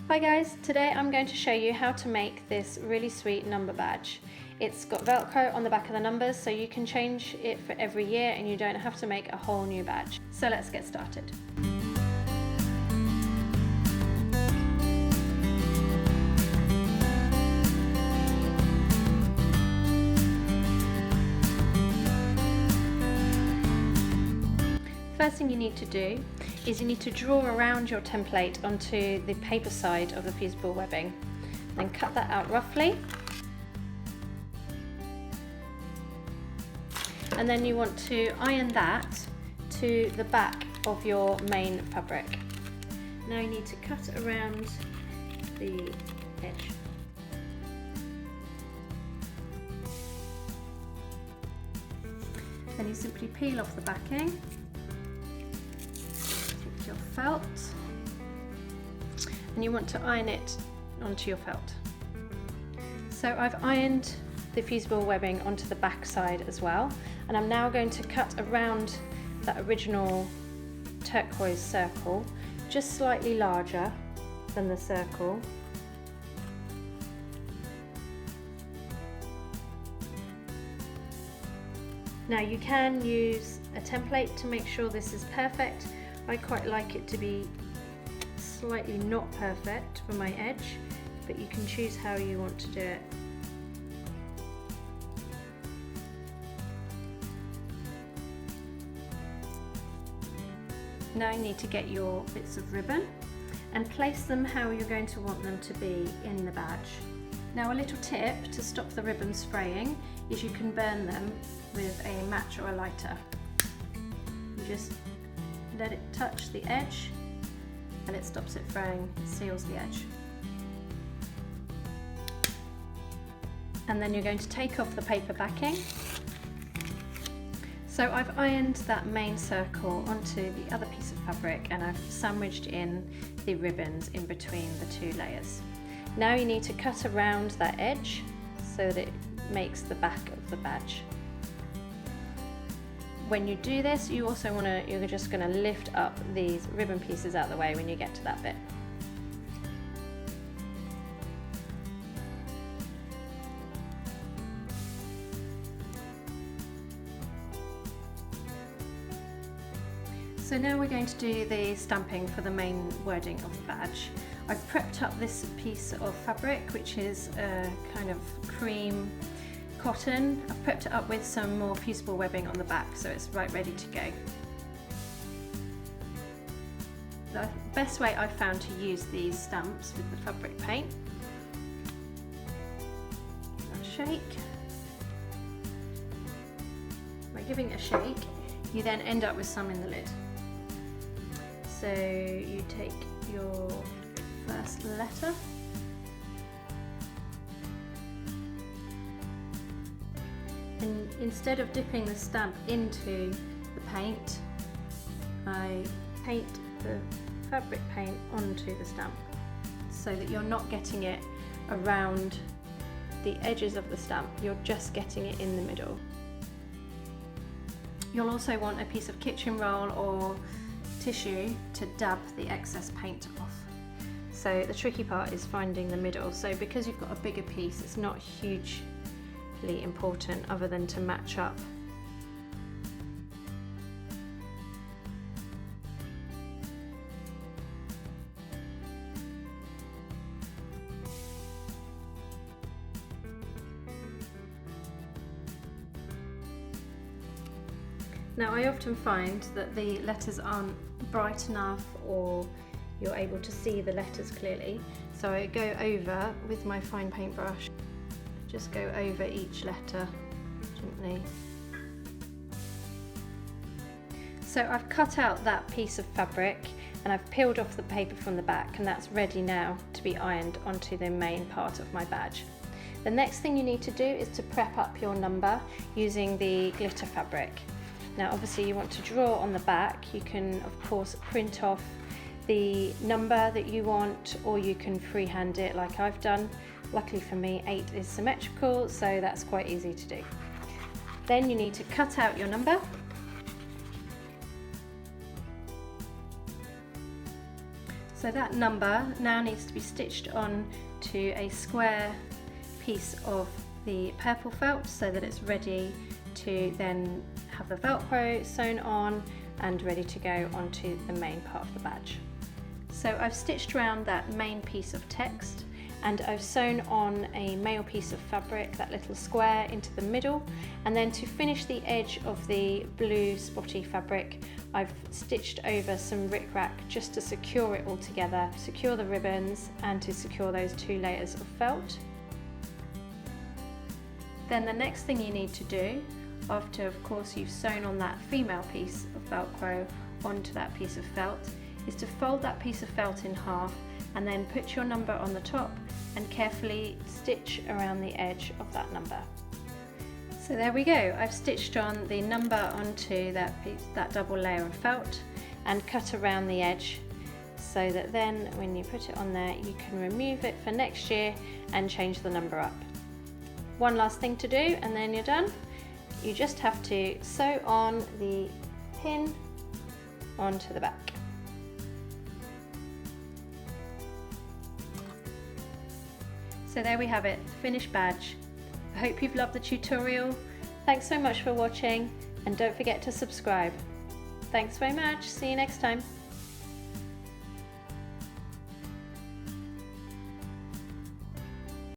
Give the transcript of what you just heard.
Hi guys, today I'm going to show you how to make this really sweet number badge. It's got Velcro on the back of the numbers so you can change it for every year and you don't have to make a whole new badge. So let's get started. First thing you need to do is you need to draw around your template onto the paper side of the fusible webbing. Then cut that out roughly. And then you want to iron that to the back of your main fabric. Now you need to cut around the edge. Then you simply peel off the backing. Your felt, and you want to iron it onto your felt. So I've ironed the fusible webbing onto the back side as well, and I'm now going to cut around that original turquoise circle, just slightly larger than the circle. Now you can use a template to make sure this is perfect. I quite like it to be slightly not perfect for my edge, but you can choose how you want to do it. Now you need to get your bits of ribbon and place them how you're going to want them to be in the badge. Now a little tip to stop the ribbon spraying is you can burn them with a match or a lighter. You just let it touch the edge and it stops it fraying, seals the edge. And then you're going to take off the paper backing. So I've ironed that main circle onto the other piece of fabric and I've sandwiched in the ribbons in between the two layers. Now you need to cut around that edge so that it makes the back of the badge. When you do this, you also you're just going to lift up these ribbon pieces out of the way when you get to that bit. So now we're going to do the stamping for the main wording of the badge. I've prepped up this piece of fabric, which is a kind of cream cotton. I've prepped it up with some more fusible webbing on the back so it's right ready to go. The best way I've found to use these stamps with the fabric paint, give that a shake. By giving it a shake, you then end up with some in the lid. So you take your first letter, and instead of dipping the stamp into the paint, I paint the fabric paint onto the stamp so that you're not getting it around the edges of the stamp, you're just getting it in the middle. You'll also want a piece of kitchen roll or tissue to dab the excess paint off. So the tricky part is finding the middle. So because you've got a bigger piece, it's not hugely important other than to match up. Now I often find that the letters aren't bright enough or you're able to see the letters clearly, so I go over with my fine paintbrush, just go over each letter gently. So I've cut out that piece of fabric and I've peeled off the paper from the back, and that's ready now to be ironed onto the main part of my badge. The next thing you need to do is to prep up your number using the glitter fabric. Now obviously you want to draw on the back. You can of course print off the number that you want, or you can freehand it like I've done. Luckily for me, 8 is symmetrical, so that's quite easy to do. Then you need to cut out your number. So that number now needs to be stitched on to a square piece of the purple felt so that it's ready to then have the Velcro sewn on and ready to go onto the main part of the badge. So I've stitched around that main piece of text and I've sewn on a male piece of fabric, that little square, into the middle, and then to finish the edge of the blue spotty fabric I've stitched over some rickrack just to secure it all together, secure the ribbons and to secure those 2 layers of felt. Then the next thing you need to do, after of course you've sewn on that female piece of Velcro onto that piece of felt, is to fold that piece of felt in half and then put your number on the top and carefully stitch around the edge of that number. So there we go, I've stitched on the number onto that piece, that double layer of felt, and cut around the edge so that then when you put it on there you can remove it for next year and change the number up. One last thing to do and then you're done. You just have to sew on the pin onto the back. So there we have it, finished badge. I hope you've loved the tutorial. Thanks so much for watching and don't forget to subscribe. Thanks very much, see you next time.